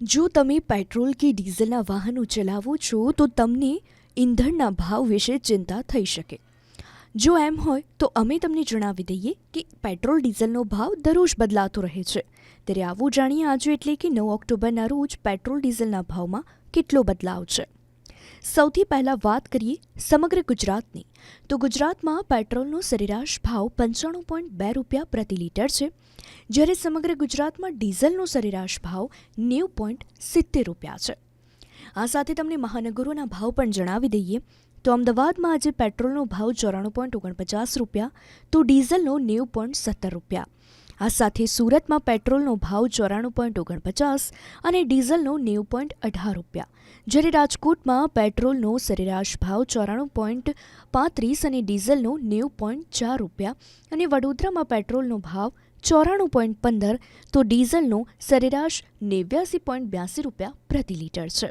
જો તમે પેટ્રોલ કે ડીઝલના વાહનો ચલાવો છો તો તમને ઈંધણના ભાવ વિશે ચિંતા થઈ શકે. જો એમ હોય તો અમે તમને જણાવી દઈએ કે પેટ્રોલ ડીઝલનો ભાવ દરરોજ બદલાતો રહે છે. ત્યારે આવું જાણીએ આજે એટલે કે 9 ઓક્ટોબરના રોજ પેટ્રોલ ડીઝલના ભાવમાં કેટલો બદલાવ છે. સૌથી પહેલાં વાત કરીએ સમગ્ર ગુજરાતની, તો ગુજરાતમાં પેટ્રોલનો સરેરાશ ભાવ 95.2 રૂપિયા પ્રતિ લીટર છે, જ્યારે સમગ્ર ગુજરાતમાં ડીઝલનો સરેરાશ ભાવ 90.70 રૂપિયા છે. આ સાથે તમને મહાનગરોના ભાવ પણ જણાવી દઈએ તો અમદાવાદમાં આજે પેટ્રોલનો ભાવ 94.49 રૂપિયા તો ડીઝલનો 90.70 રૂપિયા. આ સાથે સુરતમાં પેટ્રોલનો ભાવ 94.49 અને ડીઝલનો 90.18 રૂપિયા, જ્યારે રાજકોટમાં પેટ્રોલનો સરેરાશ ભાવ 94.35 અને ડીઝલનો 90.4 રૂપિયા અને વડોદરામાં પેટ્રોલનો ભાવ 94.15 તો ડીઝલનો સરેરાશ 89.82 રૂપિયા પ્રતિ લીટર છે.